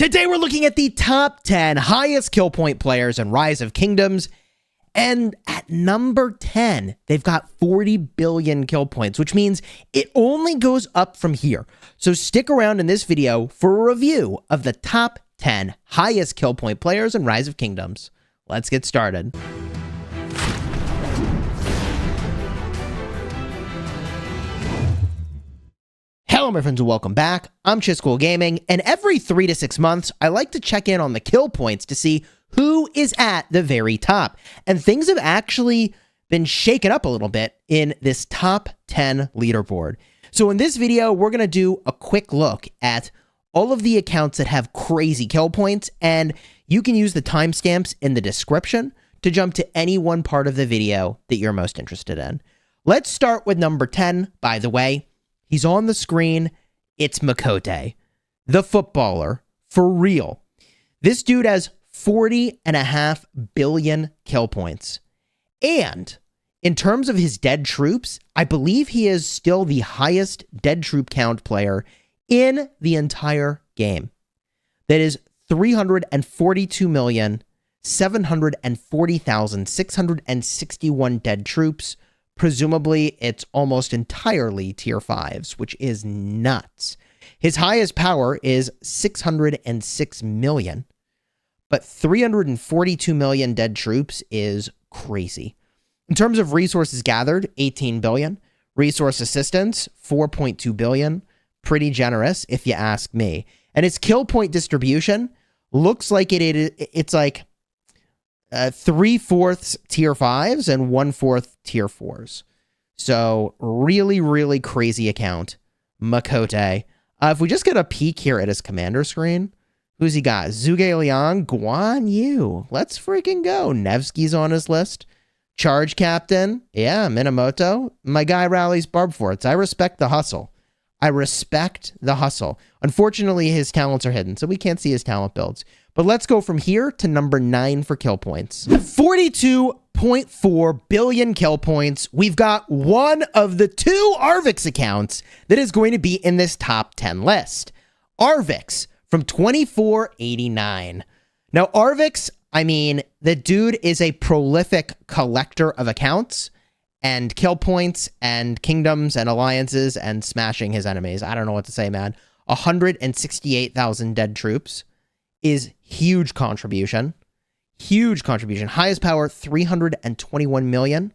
Today we're looking at the top 10 highest kill point players in Rise of Kingdoms. And at number 10, they've got 40 billion kill points, which means it only goes up from here. So stick around in this video for a review of the top 10 highest kill point players in Rise of Kingdoms. Let's get started. Hello my friends and welcome back. I'm Chisgule Gaming, and every 3 to 6 months, I like to check in on the kill points to see who is at the very top. And things have actually been shaken up a little bit in this top 10 leaderboard. So in this video, we're going to do a quick look at all of the accounts that have crazy kill points, and you can use the timestamps in the description to jump to any one part of the video that you're most interested in. Let's start with number 10, by the way. He's on the screen. It's Miqo'te, the footballer, for real. This dude has 40.5 billion kill points. And in terms of his dead troops, I believe he is still the highest dead troop count player in the entire game. That is 342,740,661 dead troops. Presumably, it's almost entirely tier 5s, which is nuts. His highest power is 606 million, but 342 million dead troops is crazy. In terms of resources gathered, 18 billion. Resource assistance, 4.2 billion. Pretty generous, if you ask me. And his kill point distribution looks like it's like 3/4 tier 5s and 1/4 tier 4s. So really, really crazy account, Miqo'te. If we just get a peek here at his commander screen, who's he got? Zhuge Liang, Guan Yu. Let's freaking go. Nevsky's on his list. Charge Captain. Yeah, Minamoto. My guy rallies Barb Forts. I respect the hustle. I respect the hustle. Unfortunately, his talents are hidden, so we can't see his talent builds. But let's go from here to number 9 for kill points. 42.4 billion kill points. We've got one of the 2 Arvix accounts that is going to be in this top 10 list. Arvix from 2489. Now, Arvix, I mean, the dude is a prolific collector of accounts and kill points and kingdoms and alliances and smashing his enemies. I don't know what to say, man. 168,000 dead troops is huge contribution. Huge contribution. Highest power, 321 million.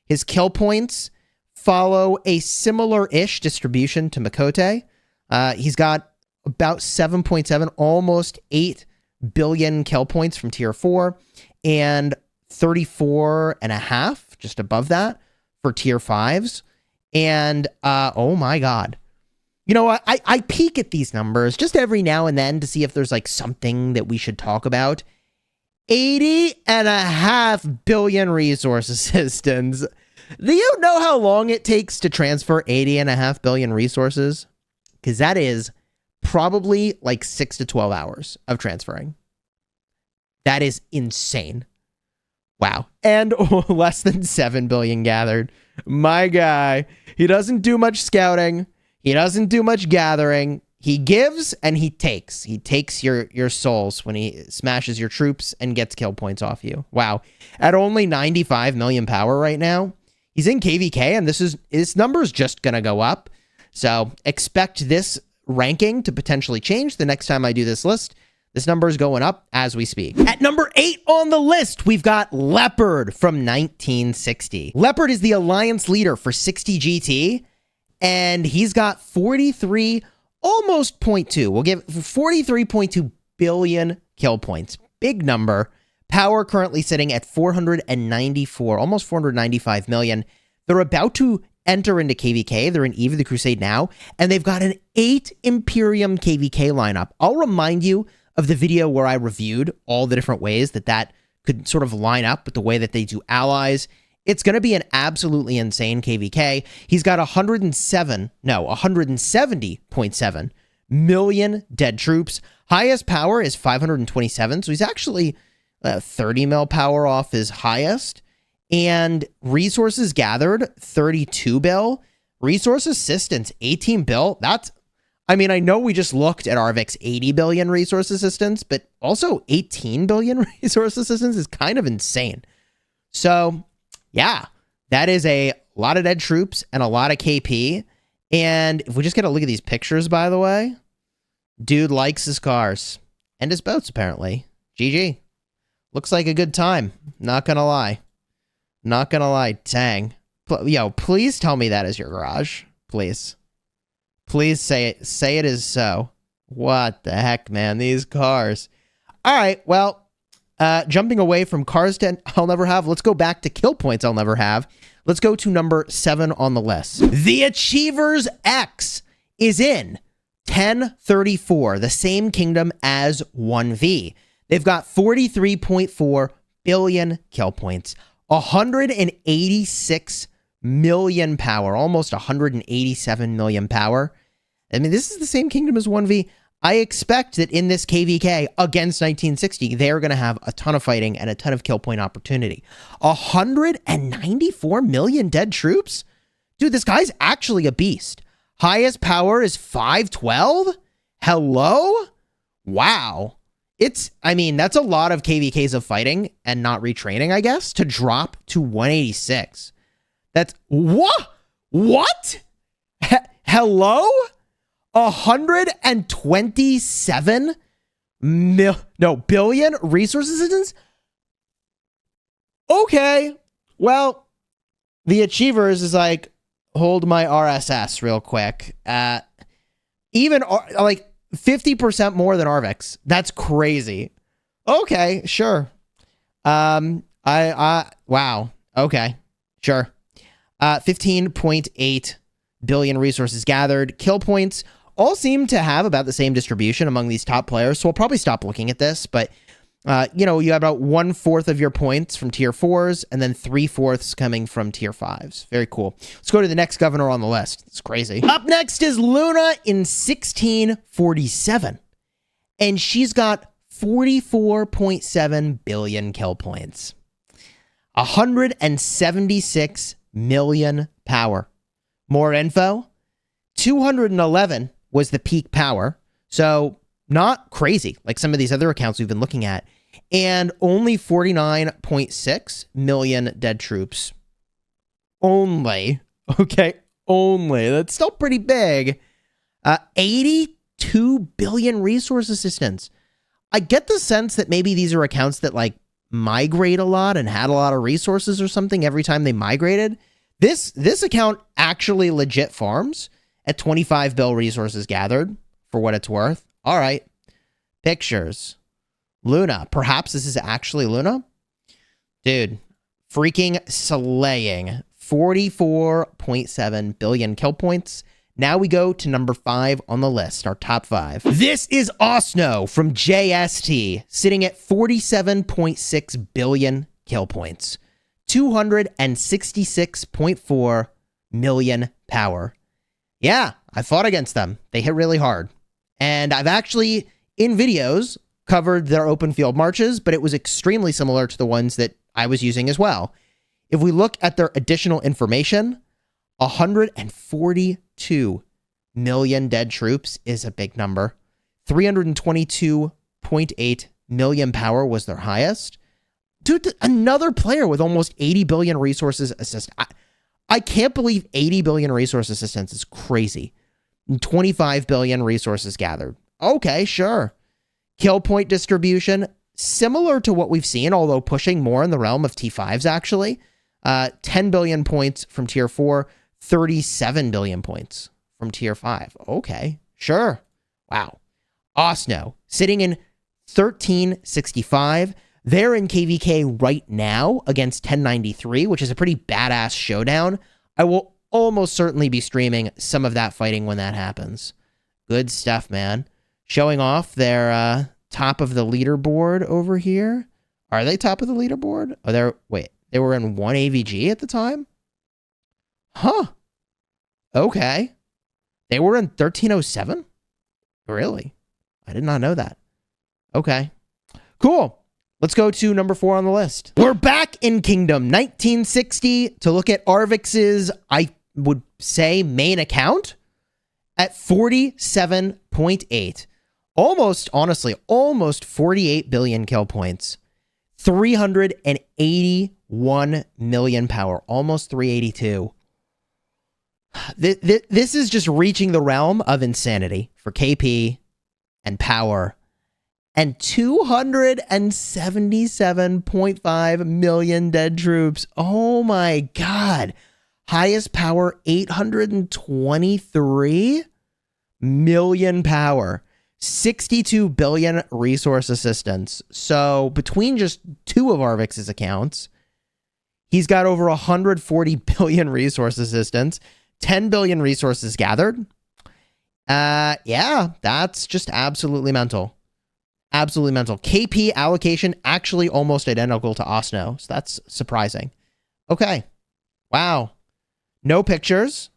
His kill points follow a similar-ish distribution to Miqo'te. He's got about 7.7, almost 8 billion kill points from tier 4, and 34.5, just above that, for tier 5s. And, oh my god. You know what? I peek at these numbers just every now and then to see if there's like something that we should talk about. 80.5 billion resource assistance. Do you know how long it takes to transfer 80.5 billion resources? Because that is probably like 6 to 12 hours of transferring. That is insane. Wow. And less than 7 billion gathered. My guy, he doesn't do much scouting. He doesn't do much gathering. He gives and he takes. He takes your souls when he smashes your troops and gets kill points off you. Wow. At only 95 million power right now, he's in KVK, and this number is just going to go up. So expect this ranking to potentially change the next time I do this list. This number is going up as we speak. At number 8 on the list, we've got Leopard from 1960. Leopard is the alliance leader for 60 GT. And he's got 43, almost 0.2. We'll give 43.2 billion kill points. Big number. Power currently sitting at 494, almost 495 million. They're about to enter into KVK. They're in Eve of the Crusade now. And they've got an 8 Imperium KVK lineup. I'll remind you of the video where I reviewed all the different ways that could sort of line up with the way that they do allies. It's going to be an absolutely insane KVK. He's got 170.7 million dead troops. Highest power is 527, so he's actually 30 mil power off his highest. And resources gathered, 32 bill. Resource assistance, 18 bill. That's I mean, I know we just looked at Arvik's 80 billion resource assistance, but also 18 billion resource assistance is kind of insane. So, yeah, that is a lot of dead troops and a lot of KP. And if we just get a look at these pictures, by the way, dude likes his cars and his boats, apparently. GG. Looks like a good time. Not gonna lie. Not gonna lie. Dang. Yo, please tell me that is your garage. Please. Please say it. Say it is so. What the heck, man? These cars. All right. Well, jumping away from cars I'll never have. Let's go back to kill points I'll never have. Let's go to number 7 on the list. The Achievers X is in 1034, the same kingdom as 1V. They've got 43.4 billion kill points, 186 million power, almost 187 million power. I mean, this is the same kingdom as 1V. I expect that in this KVK against 1960, they're going to have a ton of fighting and a ton of kill point opportunity. 194 million dead troops? Dude, this guy's actually a beast. Highest power is 512? Hello? Wow. I mean, that's a lot of KVKs of fighting and not retraining, I guess, to drop to 186. That's what? What? Hello? 127 billion resource assistance? Okay. Well, the Achievers is like, hold my RSS real quick. Even like 50% more than Arvik's. That's crazy. Okay, sure. Wow. Okay, sure. 15.8 billion resources gathered. Kill points all seem to have about the same distribution among these top players. So we'll probably stop looking at this, but you know, you have about 1/4 of your points from tier 4s and then 3/4 coming from tier 5s. Very cool. Let's go to the next governor on the list. It's crazy. Up next is Luna in 1647. And she's got 44.7 billion kill points. 176 million power. More info. 211 was the peak power. So not crazy like some of these other accounts we've been looking at. And only 49.6 million dead troops. Only. Okay, only. That's still pretty big. 82 billion resource assistance. I get the sense that maybe these are accounts that like migrate a lot and had a lot of resources or something every time they migrated. This account actually legit farms at 25 bill resources gathered for what it's worth. All right. Pictures. Luna. Perhaps this is actually Luna? Dude, freaking slaying. 44.7 billion kill points. Now we go to number 5 on the list, our top 5. This is Osno from JST, sitting at 47.6 billion kill points. 266.4 million power. Yeah, I fought against them. They hit really hard. And I've actually, in videos, covered their open field marches, but it was extremely similar to the ones that I was using as well. If we look at their additional information, 142 million dead troops is a big number. 322.8 million power was their highest. Dude, another player with almost 80 billion resources assist. I can't believe 80 billion resource assistance is crazy. 25 billion resources gathered. Okay, sure. Kill point distribution, similar to what we've seen, although pushing more in the realm of T5s, actually. 10 billion points from tier 4, 37 billion points from tier 5. Okay, sure. Wow. Osno, sitting in 1365. They're in KVK right now against 1093, which is a pretty badass showdown. I will almost certainly be streaming some of that fighting when that happens. Good stuff, man. Showing off their top of the leaderboard over here. Are they top of the leaderboard? Oh, they were in 1 AVG at the time? Huh. Okay. They were in 1307? Really? I did not know that. Okay. Cool. Let's go to number 4 on the list. We're back in Kingdom 1960 to look at Arvik's, I would say, main account. at 47.8. Almost, honestly, almost 48 billion kill points. 381 million power. Almost 382. This is just reaching the realm of insanity for KP and power. And 277.5 million dead troops. Oh my God. Highest power, 823 million power. 62 billion resource assistance. So between just two of Arvix's accounts, he's got over 140 billion resource assistance, 10 billion resources gathered. Yeah, that's just absolutely mental. Absolutely mental. KP allocation actually almost identical to Osno. So that's surprising. Okay. Wow. No pictures.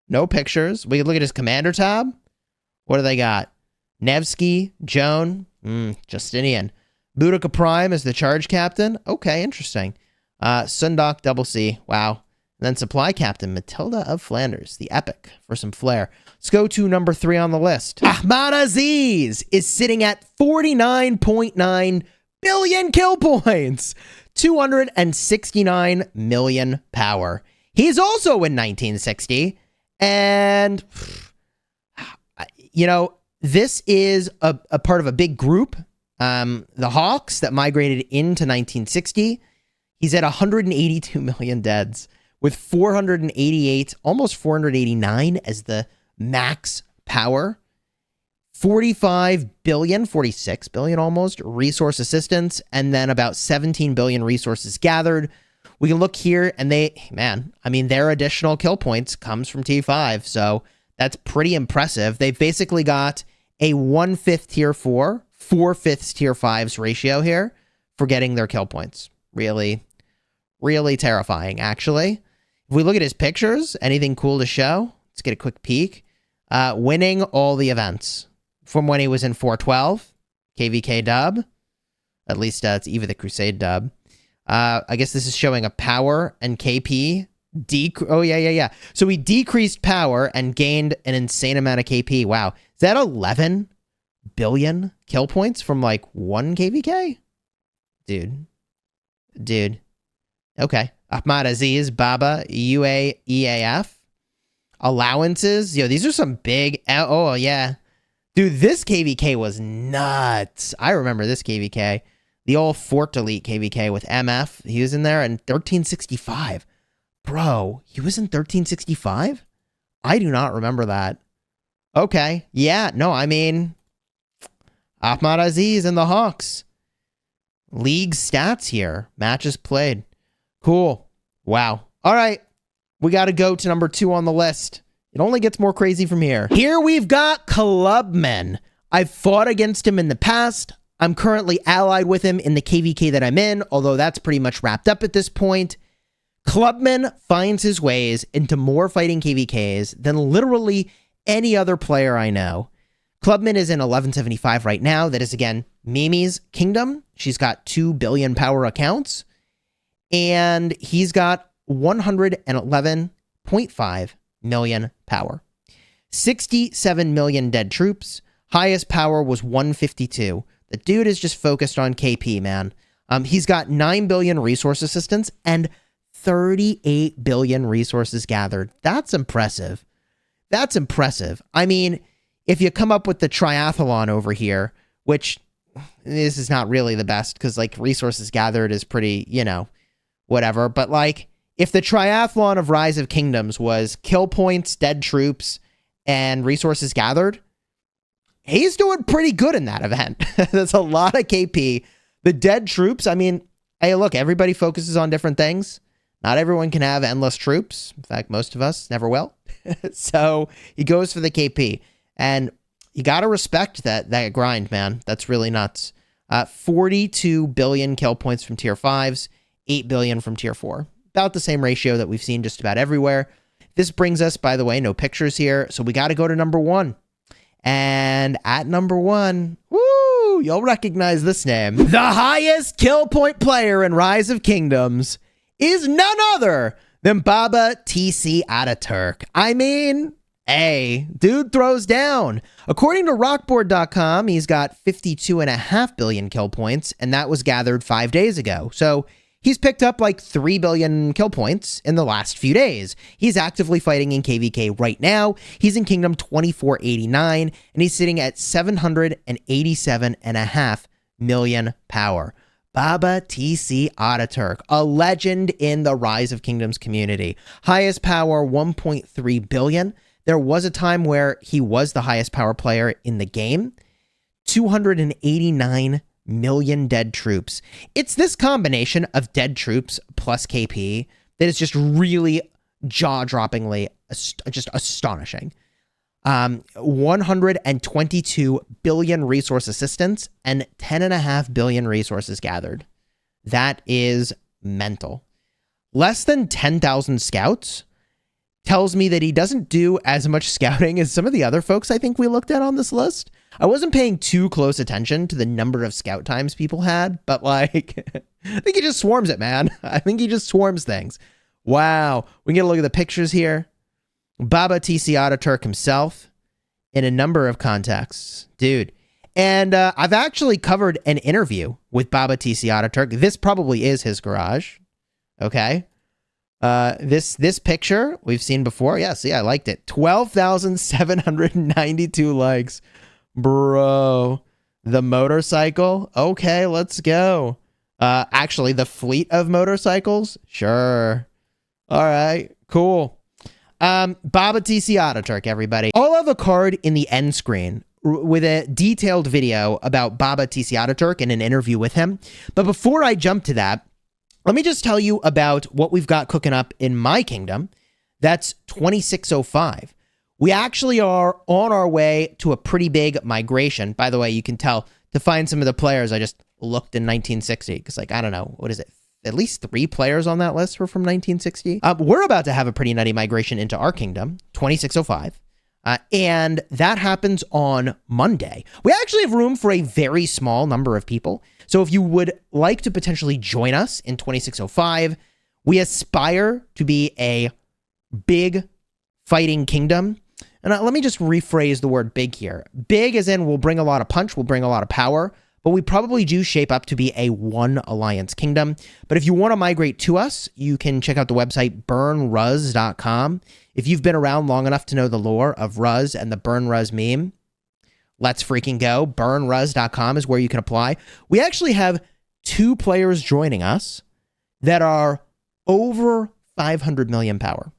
No pictures. We can look at his commander tab. What do they got? Nevsky, Joan, Justinian. Boudica Prime is the charge captain. Okay, interesting. Sundok, Double C. Wow. And then supply captain, Matilda of Flanders, the epic, for some flair. Let's go to number 3 on the list. Ahmad Aziz is sitting at 49.9 billion kill points. 269 million power. He's also in 1960. And, you know, this is a part of a big group, the Hawks, that migrated into 1960. He's at 182 million deads, with 488, almost 489 as the max power. 45 billion, 46 billion almost, resource assistance, and then about 17 billion resources gathered. We can look here, and their additional kill points comes from T5, so that's pretty impressive. They've basically got a 1/5 tier 4, 4/5 tier 5s ratio here for getting their kill points. Really, really terrifying, actually. If we look at his pictures, anything cool to show? Let's get a quick peek. Winning all the events from when he was in 412, KVK dub. At least it's Eva the Crusade dub. I guess this is showing a power and KP. Oh, yeah. So he decreased power and gained an insane amount of KP. Wow. Is that 11 billion kill points from like 1 KVK? Dude. Okay. Ahmad Aziz, Baba, EAF. Allowances. Yo, these are some big... Oh, yeah. Dude, this KVK was nuts. I remember this KVK. The old Fort Delete KVK with MF. He was in there in 1365. Bro, he was in 1365? I do not remember that. Okay. Yeah, no, I mean... Ahmad Aziz and the Hawks. League stats here. Matches played. Cool. Wow. All right. We got to go to number 2 on the list. It only gets more crazy from here. Here we've got Clubman. I've fought against him in the past. I'm currently allied with him in the KVK that I'm in, although that's pretty much wrapped up at this point. Clubman finds his ways into more fighting KVKs than literally any other player I know. Clubman is in 1175 right now. That is, again, Mimi's kingdom. She's got 2 billion power accounts. And he's got 111.5 million power. 67 million dead troops. Highest power was 152. The dude is just focused on KP, man. He's got 9 billion resource assistance and 38 billion resources gathered. That's impressive. That's impressive. I mean, if you come up with the triathlon over here, which this is not really the best because, like, resources gathered is pretty, whatever. But, like, if the triathlon of Rise of Kingdoms was kill points, dead troops, and resources gathered, he's doing pretty good in that event. That's a lot of KP. The dead troops, I mean, hey, look, everybody focuses on different things. Not everyone can have endless troops. In fact, most of us never will. So he goes for the KP. And you got to respect that grind, man. That's really nuts. 42 billion kill points from tier 5s, 8 billion from tier 4. About the same ratio that we've seen just about everywhere. This brings us, by the way, no pictures here. So we got to go to number 1. And at number 1, woo, you'll recognize this name. The highest kill point player in Rise of Kingdoms is none other than Baba TC Ataturk. I mean, Hey, dude throws down. According to rockboard.com, he's got 52.5 billion kill points, and that was gathered 5 days ago. So he's picked up like 3 billion kill points in the last few days. He's actively fighting in KVK right now. He's in Kingdom 2489, and he's sitting at 787.5 million power. Baba TC Ataturk, a legend in the Rise of Kingdoms community. Highest power, 1.3 billion. There was a time where he was the highest power player in the game. 289 million dead troops. It's this combination of dead troops plus KP that is just really jaw-droppingly just astonishing. 122 billion resource assistance and 10.5 billion resources gathered. That is mental. Less than 10,000 scouts tells me that he doesn't do as much scouting as some of the other folks I think we looked at on this list. I wasn't paying too close attention to the number of scout times people had, but like, I think he just swarms it, man. I think he just swarms things. Wow. We can get a look at the pictures here. Baba TC Ataturk himself in a number of contexts. Dude. And I've actually covered an interview with Baba TC Ataturk. This probably is his garage. Okay. This picture we've seen before. Yeah, see, I liked it. 12,792 likes. Bro. The motorcycle. Okay, let's go. Actually, the fleet of motorcycles. Sure. All right, cool. Baba TC Ataturk, everybody. I'll have a card in the end screen with a detailed video about Baba TC Ataturk and an interview with him. But before I jump to that, let me just tell you about what we've got cooking up in my kingdom. That's 2605. We actually are on our way to a pretty big migration. By the way, you can tell to find some of the players, I just looked in 1960 because, like, I don't know, what is it? At least 3 players on that list were from 1960. We're about to have a pretty nutty migration into our kingdom, 2605. And that happens on Monday. We actually have room for a very small number of people. So if you would like to potentially join us in 2605, we aspire to be a big fighting kingdom. And let me just rephrase the word big here. Big as in we'll bring a lot of punch, we'll bring a lot of power, but we probably do shape up to be a one alliance kingdom. But if you want to migrate to us, you can check out the website burnruz.com. If you've been around long enough to know the lore of Ruz and the Burn Ruz meme, let's freaking go. Burnruz.com is where you can apply. We actually have 2 players joining us that are over 500 million power.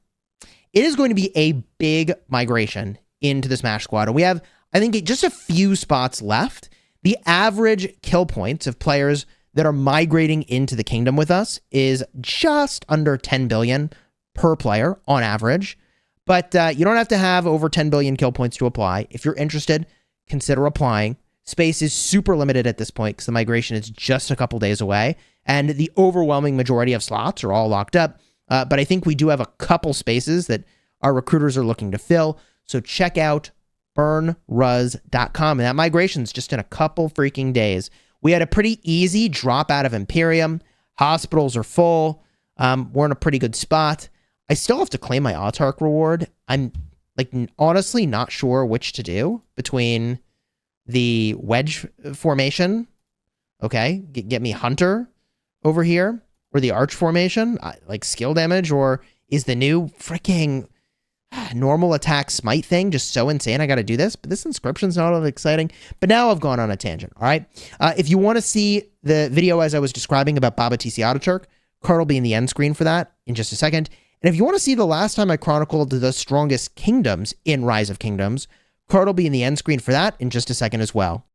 It is going to be a big migration into the Smash Squad. And we have, I think, just a few spots left. The average kill points of players that are migrating into the kingdom with us is just under 10 billion per player on average. But you don't have to have over 10 billion kill points to apply. If you're interested, consider applying. Space is super limited at this point because the migration is just a couple days away. And the overwhelming majority of slots are all locked up. But I think we do have a couple spaces that our recruiters are looking to fill. So check out burnruz.com. And that migration's just in a couple freaking days. We had a pretty easy drop out of Imperium. Hospitals are full. We're in a pretty good spot. I still have to claim my Autark reward. I'm like honestly not sure which to do between the wedge formation. Okay, get me Hunter over here, or the arch formation, like skill damage, or is the new freaking normal attack smite thing just so insane I gotta do this? But this inscription's not all exciting. But now I've gone on a tangent, all right? If you want to see the video as I was describing about Baba TC Ataturk, card will be in the end screen for that in just a second. And if you want to see the last time I chronicled the strongest kingdoms in Rise of Kingdoms, card will be in the end screen for that in just a second as well.